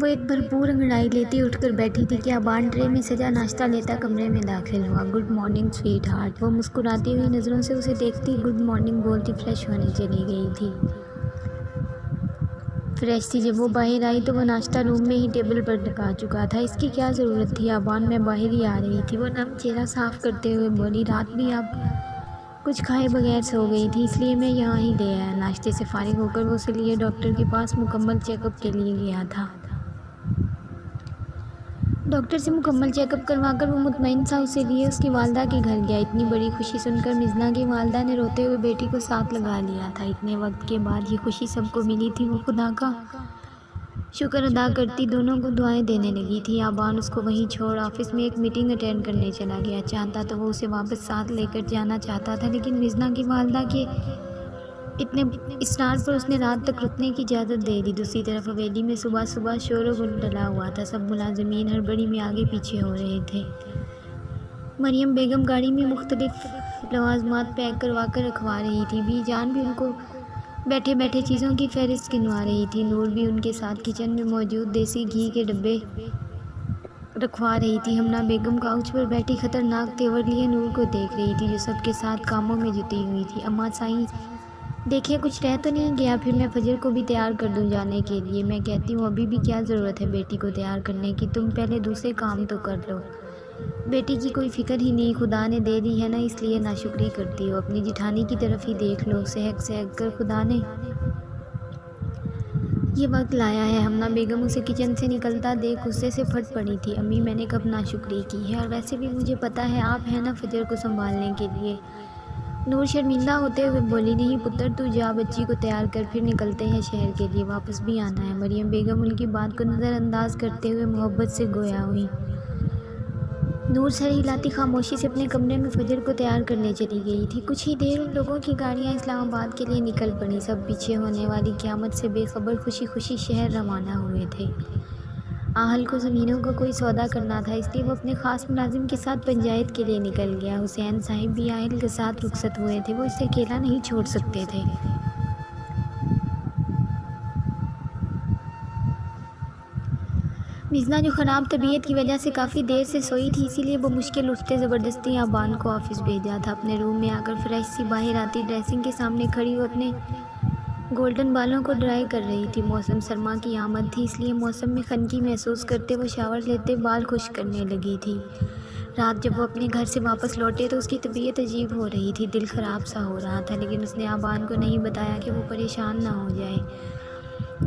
وہ ایک بھرپور انگڑائی لیتی اٹھ کر بیٹھی تھی کہ ابان ٹرے میں سجا ناشتہ لیتا کمرے میں داخل ہوا۔ گڈ مارننگ سویٹ ہارٹ، وہ مسکراتی ہوئی نظروں سے اسے دیکھتی گڈ مارننگ بولتی فریش ہونے چلی گئی تھی۔ فریش تھی جب وہ باہر آئی تو وہ ناشتہ روم میں ہی ٹیبل پر ٹکا چکا تھا۔ اس کی کیا ضرورت تھی؟ ابان میں باہر ہی آ رہی تھی۔ وہ نم چہرہ صاف کرتے ہوئے بولی رات بھی آپ کچھ کھائے بغیر سو گئی تھی، اس لیے میں یہاں ہی لے آیا۔ ناشتے سے فارغ ہو کر وہ اسے لیے ڈاکٹر کے پاس مکمل چیک اپ کے لیے گیا تھا۔ ڈاکٹر سے مکمل چیک اپ کروا کر وہ مطمئن سا اسے لیے اس کی والدہ کے گھر گیا۔ اتنی بڑی خوشی سن کر مزنہ کی والدہ نے روتے ہوئے بیٹی کو ساتھ لگا لیا تھا۔ اتنے وقت کے بعد یہ خوشی سب کو ملی تھی۔ وہ خدا کا شکر ادا کرتی دونوں کو دعائیں دینے لگی تھی۔ ابان اس کو وہیں چھوڑ آفس میں ایک میٹنگ اٹینڈ کرنے چلا گیا۔ چاہتا تو وہ اسے واپس ساتھ لے کر جانا چاہتا تھا، لیکن مزنہ کی والدہ کے اتنے اصرار پر اس نے رات تک رکنے کی اجازت دے دی۔ دوسری طرف حویلی میں صبح صبح شور و غل ڈلا ہوا تھا۔ سب ملازمین ہڑبڑی میں آگے پیچھے ہو رہے تھے۔ مریم بیگم گاڑی میں مختلف لوازمات پیک کروا کر رکھوا رہی تھی۔ بی جان بھی ان کو بیٹھے بیٹھے چیزوں کی فہرست گنوا رہی تھی۔ نور بھی ان کے ساتھ کچن میں موجود دیسی گھی کے ڈبے رکھوا رہی تھی۔ ہمنا بیگم کاؤچ پر بیٹھی خطرناک تیور لیے نور کو دیکھ رہی تھی، جو سب کے ساتھ کاموں میں جٹی ہوئی تھی۔ اماں سائیں دیکھیے کچھ رہ تو نہیں گیا، پھر میں فجر کو بھی تیار کر دوں جانے کے لیے۔ میں کہتی ہوں ابھی بھی کیا ضرورت ہے بیٹی کو تیار کرنے کی، تم پہلے دوسرے کام تو کر لو۔ بیٹی کی کوئی فکر ہی نہیں، خدا نے دے دی ہے نا، اس لیے ناشکری کرتی ہو۔ اپنی جٹھانی کی طرف ہی دیکھ لو، سہک سہک کر خدا نے یہ وقت لایا ہے۔ ہمنا بیگم اسے کچن سے نکلتا دیکھ غصے سے پھٹ پڑی تھی۔ امی میں نے کب ناشکری کی ہے، اور ویسے بھی مجھے پتہ ہے آپ ہیں نا فجر کو سنبھالنے کے لیے۔ نور شرمندہ ہوتے ہوئے بولی نہیں پتر، تو جا بچی کو تیار کر، پھر نکلتے ہیں شہر کے لیے، واپس بھی آنا ہے۔ مریم بیگم ان کی بات کو نظر انداز کرتے ہوئے محبت سے گویا ہوئی۔ نور سر ہلاتی خاموشی سے اپنے کمرے میں فجر کو تیار کرنے چلی گئی تھی۔ کچھ ہی دیر ان لوگوں کی گاڑیاں اسلام آباد کے لیے نکل پڑیں۔ سب پیچھے ہونے والی قیامت سے بے خبر خوشی خوشی شہر روانہ ہوئے تھے۔ آہل کو زمینوں کا کوئی سودا کرنا تھا، اس لیے وہ اپنے خاص ملازم کے ساتھ پنچایت کے لیے نکل گیا۔ حسین صاحب بھی آہل کے ساتھ رخصت ہوئے تھے، وہ اسے اکیلا نہیں چھوڑ سکتے تھے۔ مزنہ جو خراب طبیعت کی وجہ سے کافی دیر سے سوئی تھی، اسی لیے وہ مشکل اٹھتے زبردستی ابان کو آفس بھیجا تھا۔ اپنے روم میں آ کر فریش سی باہر آتی ڈریسنگ کے سامنے کھڑی وہ اپنے گولڈن بالوں کو ڈرائی کر رہی تھی۔ موسم سرما کی آمد تھی، اس لیے موسم میں خنکی محسوس کرتے وہ شاور لیتے بال خشک کرنے لگی تھی۔ رات جب وہ اپنے گھر سے واپس لوٹے تو اس کی طبیعت عجیب ہو رہی تھی، دل خراب سا ہو رہا تھا، لیکن اس نے ابان کو نہیں بتایا کہ وہ پریشان نہ ہو جائے۔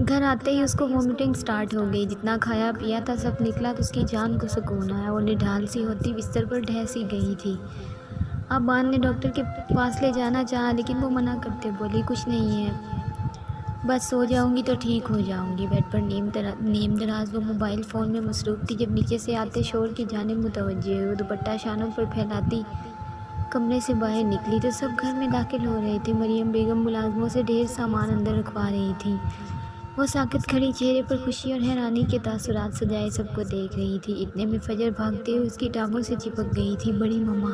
گھر آتے ہی اس کو وومٹنگ سٹارٹ ہو گئی۔ جتنا کھایا پیا تھا سب نکلا تو اس کی جان کو سکون آیا۔ وہ نڈھال سی ہوتی بستر پر ڈھہ سی گئی تھی۔ ابان نے ڈاکٹر کے پاس لے جانا چاہا، لیکن وہ منع کرتے بولی کچھ نہیں ہے، بس سو جاؤں گی تو ٹھیک ہو جاؤں گی۔ بیڈ پر نیم دراز وہ موبائل فون میں مصروف تھی جب نیچے سے آتے شور کی جانب متوجہ ہوئی۔ وہ دوپٹہ شانوں پر پھیلاتی کمرے سے باہر نکلی تو سب گھر میں داخل ہو رہے تھے۔ مریم بیگم ملازموں سے ڈھیر سامان اندر رکھوا رہی تھی۔ وہ ساکت کھڑی چہرے پر خوشی اور حیرانی کے تاثرات سجائے سب کو دیکھ رہی تھی۔ اتنے میں فجر بھاگتے ہوئے اس کی ٹانگوں سے چپک گئی تھی۔ بڑی مما،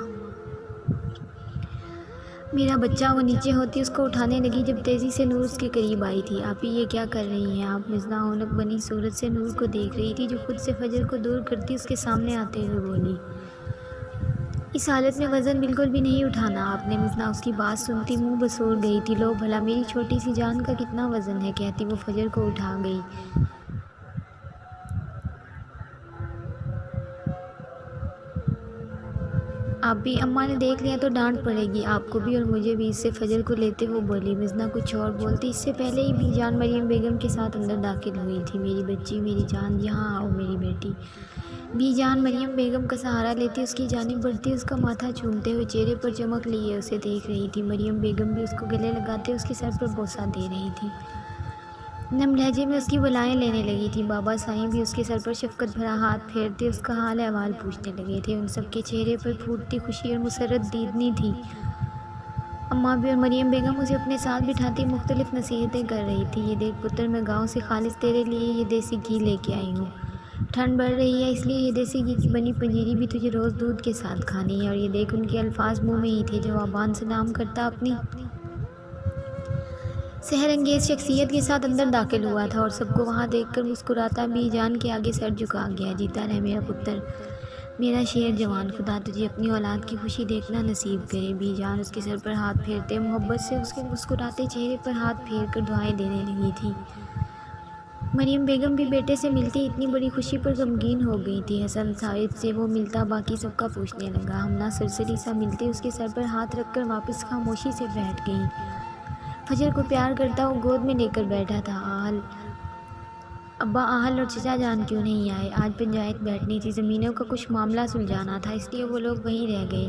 میرا بچہ! وہ نیچے ہوتی اس کو اٹھانے لگی جب تیزی سے نور اس کے قریب آئی تھی۔ آپی یہ کیا کر رہی ہیں آپ؟ مزنہ ہونک بنی صورت سے نور کو دیکھ رہی تھی، جو خود سے فجر کو دور کرتی اس کے سامنے آتے ہوئے بولی اس حالت میں وزن بالکل بھی نہیں اٹھانا آپ نے۔ مزنہ اس کی بات سنتی منہ بسور گئی تھی۔ لو بھلا میری چھوٹی سی جان کا کتنا وزن ہے، کہتی وہ فجر کو اٹھا گئی۔ آپ بھی اماں نے دیکھ لیا تو ڈانٹ پڑے گی آپ کو بھی اور مجھے بھی، اس سے فجر کو لیتے ہوئے بولی۔ مزنہ کچھ اور بولتی اس سے پہلے ہی بی جان مریم بیگم کے ساتھ اندر داخل ہوئی تھی۔ میری بچی، میری جان، یہاں آؤ میری بیٹی۔ بی جان مریم بیگم کا سہارا لیتی اس کی جانب بڑھتی، اس کا ماتھا چومتے ہوئے چہرے پر چمک لیے اسے دیکھ رہی تھی۔ مریم بیگم بھی اس کو گلے لگاتے اس کے سر پر بوسہ دے رہی تھی، نم لہجے میں اس کی بلائیں لینے لگی تھی۔ بابا سائیں بھی اس کے سر پر شفقت بھرا ہاتھ پھیرتے اس کا حال احوال پوچھنے لگے تھے۔ ان سب کے چہرے پر پھوٹتی خوشی اور مسرت دیدنی تھی۔ اماں بھی اور مریم بیگم اسے اپنے ساتھ بٹھاتی مختلف نصیحتیں کر رہی تھی۔ یہ دیکھ پتر، میں گاؤں سے خالص تیرے لیے یہ دیسی گھی لے کے آئی ہوں۔ ٹھنڈ بڑھ رہی ہے، اس لیے یہ دیسی گھی کی بنی پنجیری بھی تجھے روز دودھ کے ساتھ کھانی ہے۔ اور یہ دیکھ ان کے الفاظ منہ میں ہی تھے جب ابان سلام کرتا اپنی سحر انگیز شخصیت کے ساتھ اندر داخل ہوا تھا اور سب کو وہاں دیکھ کر مسکراتا بی جان کے آگے سر جھکا گیا۔ جیتا رہے میرا پتر، میرا شیر جوان، خدا تجھے اپنی اولاد کی خوشی دیکھنا نصیب کرے۔ بی جان اس کے سر پر ہاتھ پھیرتے محبت سے اس کے مسکراتے چہرے پر ہاتھ پھیر کر دعائیں دینے لگی تھی۔ مریم بیگم بھی بیٹے سے ملتی اتنی بڑی خوشی پر غمگین ہو گئی تھی۔ حسن صاحب سے وہ ملتا باقی سب کا پوچھنے لگا۔ ہمنا سرسری سا ملتے اس کے سر پر ہاتھ رکھ کر واپس خاموشی سے بیٹھ گئی۔ فجر کو پیار کرتا وہ گود میں لے کر بیٹھا تھا۔ ابا آہل اور چچا جان کیوں نہیں آئے؟ آج پنچایت بیٹھنی تھی، زمینوں کا کچھ معاملہ سلجھانا تھا، اس لیے وہ لوگ وہیں رہ گئے۔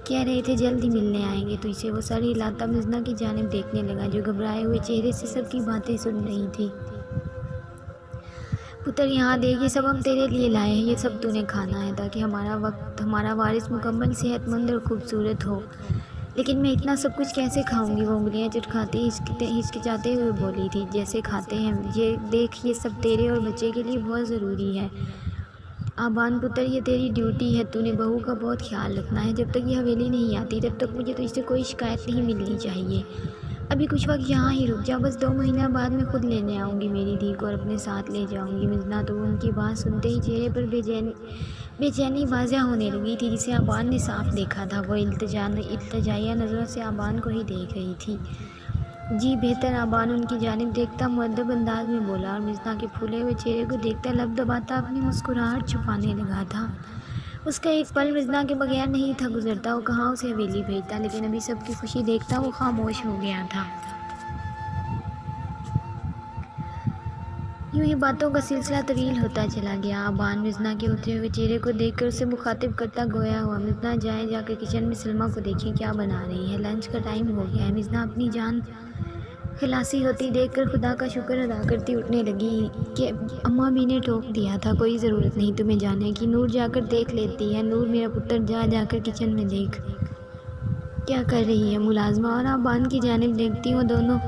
کہہ رہے تھے جلد ہی ملنے آئیں گے، تو اسے وہ سر ہلاتا مزنہ کی جانب دیکھنے لگا جو گھبرائے ہوئے چہرے سے سب کی باتیں سن رہی تھی۔ پتر یہاں دیکھ، یہ سب ہم تیرے لیے لائے ہیں، یہ سب تو نے کھانا ہے تاکہ ہمارا وارث مکمل صحت مند اور خوبصورت ہو۔ لیکن میں اتنا سب کچھ کیسے کھاؤں گی؟ وہ انگلیاں چٹکھاتی ہچکچاتے ہوئے بولی تھی۔ جیسے کھاتے ہیں، یہ دیکھ، یہ سب تیرے اور بچے کے لیے بہت ضروری ہے۔ آبان پتر، یہ تیری ڈیوٹی ہے، تو نے بہو کا بہت خیال رکھنا ہے۔ جب تک یہ حویلی نہیں آتی تب تک مجھے تجھ سے کوئی شکایت نہیں ملنی چاہیے۔ ابھی کچھ وقت یہاں ہی رک جا، بس 2 مہینہ بعد میں خود لینے آؤں گی میری دھی کو اور اپنے ساتھ لے جاؤں گی۔ مزنہ تو ان کی بات سنتے ہی چہرے پر بے چینی واضح ہونے لگی تھی جسے آبان نے صاف دیکھا تھا۔ وہ التجائیہ نظروں سے آبان کو ہی دیکھ رہی تھی۔ جی بہتر، آبان ان کی جانب دیکھتا مؤدب انداز میں بولا اور مزنہ کے پھولے ہوئے چہرے کو دیکھتا لب دباتا اپنی مسکراہٹ چھپانے لگا تھا۔ اس کا ایک پل مزنہ کے بغیر نہیں تھا گزرتا، وہ کہاں اسے حویلی بھیجتا، لیکن ابھی سب کی خوشی دیکھتا وہ خاموش ہو گیا تھا۔ یوں ہی باتوں کا سلسلہ طویل ہوتا چلا گیا۔ آبان مزنہ کے اترے ہوئے چہرے کو دیکھ کر اسے مخاطب کرتا گویا ہوا، مزنہ جائیں، جا کر کچن میں سلمیٰ کو دیکھیں کیا بنا رہی ہے، لنچ کا ٹائم ہو گیا ہے۔ مزنہ اپنی جان خلاصی ہوتی دیکھ کر خدا کا شکر ادا کرتی اٹھنے لگی کہ اماں بھی نے ٹوک دیا تھا، کوئی ضرورت نہیں تمہیں جانے کی، نور جا کر دیکھ لیتی ہے۔ نور میرا پتر، جا کر کچن میں دیکھ کیا کر رہی ہے۔ ملازمہ اور آبان کی جانب دیکھتی وہ دونوں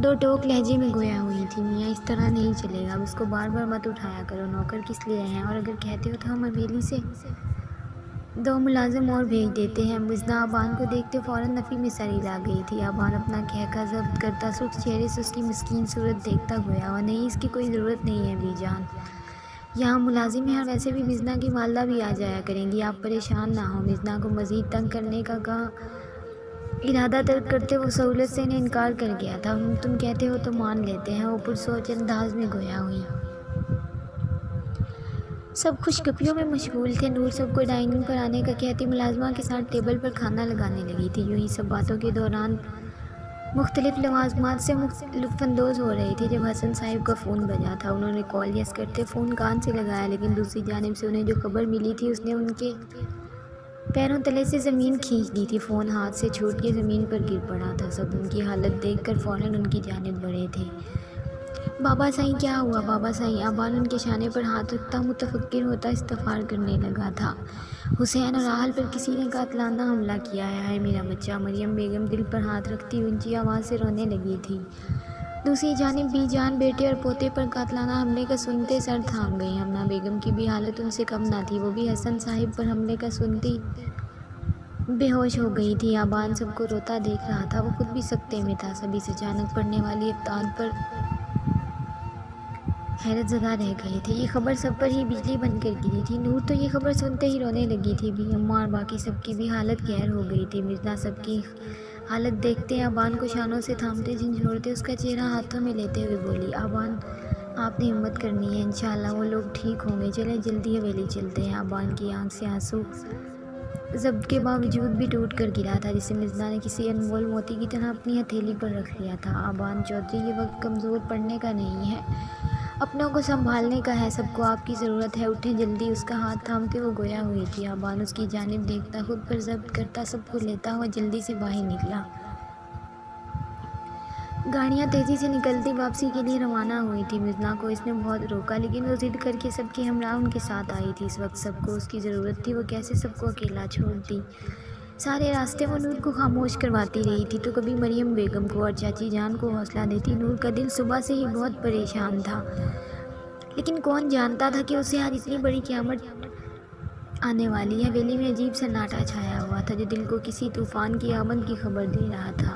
دو ٹوک لہجے میں گویا ہوئی تھی، میاں اس طرح نہیں چلے گا، اب اس کو بار بار مت اٹھایا کرو، نوکر کس لیے ہیں، اور اگر کہتے ہو تو ہم حویلی سے 2 ملازم اور بھیج دیتے ہیں۔ مزنہ آبان کو دیکھتے فوراً نفی میں سر ہلا گئی تھی۔ آبان اپنا کہکہ ضبط کرتا سرخ چہرے سے اس کی مسکین صورت دیکھتا گویا ہوا، نہیں، اس کی کوئی ضرورت نہیں ہے بی جان، یہاں ملازم ہیں، اور ویسے بھی مزنہ کی والدہ بھی آ جایا کریں گی، آپ پریشان نہ ہوں۔ مزنہ کو مزید تنگ کرنے کا ارادہ ترک کرتے وہ سہولت سے انہیں انکار کر گیا تھا۔ تم کہتے ہو تو مان لیتے ہیں، وہ پرسوچ انداز میں گویا ہوئی۔ سب خوش گپیوں میں مشغول تھے۔ نور سب کو ڈائننگ پر آنے کا کہتی ملازمہ کے ساتھ ٹیبل پر کھانا لگانے لگی تھی۔ یوں ہی سب باتوں کے دوران مختلف لوازمات سے لطف اندوز ہو رہے تھے جب حسن صاحب کا فون بجا تھا۔ انہوں نے کال یس کرتے فون کان سے لگایا، لیکن دوسری جانب سے انہیں جو خبر ملی تھی اس نے ان کے پیروں تلے سے زمین کھینچ دی تھی۔ فون ہاتھ سے چھوٹ کے زمین پر گر پڑا تھا۔ سب ان کی حالت دیکھ کر فوراً ان کی جانب بڑھے تھے۔ بابا سائیں، کیا ہوا بابا سائیں؟ آبان ان کے شانے پر ہاتھ رکھتا متفکر ہوتا استغفار کرنے لگا تھا۔ حسین اور آہل پر کسی نے قاتلانہ حملہ کیا ہے، ہائے میرا بچہ۔ مریم بیگم دل پر ہاتھ رکھتی اونچی آواز سے رونے لگی تھی۔ دوسری جانب بی جان بیٹے اور پوتے پر قاتلانہ حملے کا سنتے سر تھام گئی۔ ہمنا بیگم کی بھی حالت ان سے کم نہ تھی، وہ بھی حسن صاحب پر حملے کا سنتی بے ہوش ہو گئی تھی۔ آبان سب کو روتا دیکھ رہا تھا، وہ خود بھی سکتے میں تھا۔ سبھی سے اچانک پڑنے والی افطار پر حیرت زدہ رہ گئے تھے۔ یہ خبر سب پر ہی بجلی بن کر گری تھی۔ نور تو یہ خبر سنتے ہی رونے لگی تھی بھی، اماں اور باقی سب کی بھی حالت گہر ہو گئی تھی۔ مزنہ سب کی حالت دیکھتے آبان کو شانوں سے تھامتے جھنجھوڑتے اس کا چہرہ ہاتھوں میں لیتے ہوئے بولی، آبان آپ نے ہمت کرنی ہے، انشاءاللہ وہ لوگ ٹھیک ہوں گے، چلیں جلدی حویلی چلتے ہیں۔ آبان کی آنکھ سے آنسو ضبط کے باوجود بھی ٹوٹ کر گرا تھا، جسے مزنہ نے کسی انمول موتی کی طرح اپنی ہتھیلی پر رکھ لیا تھا۔ آبان چودھری، یہ وقت کمزور پڑنے کا نہیں ہے، اپنوں کو سنبھالنے کا ہے، سب کو آپ کی ضرورت ہے، اٹھیں جلدی۔ اس کا ہاتھ تھامتے وہ گویا ہوئی تھی۔ آبان اس کی جانب دیکھتا خود پر ضبط کرتا سب کو لیتا ہوا جلدی سے باہر نکلا۔ گاڑیاں تیزی سے نکلتی واپسی کے لیے روانہ ہوئی تھی۔ مزنہ کو اس نے بہت روکا، لیکن وہ ضد کر کے سب کے ہمراہ ان کے ساتھ آئی تھی۔ اس وقت سب کو اس کی ضرورت تھی، وہ کیسے سب کو اکیلا چھوڑتی۔ سارے راستے وہ نور کو خاموش کرواتی رہی تھی، تو کبھی مریم بیگم کو اور چاچی جان کو حوصلہ دیتی۔ نور کا دل صبح سے ہی بہت پریشان تھا، لیکن کون جانتا تھا کہ اسے آج اتنی بڑی قیامت آنے والی ہے۔ حویلی میں عجیب سناٹا چھایا ہوا تھا جو دل کو کسی طوفان کی آمد کی خبر دے رہا تھا۔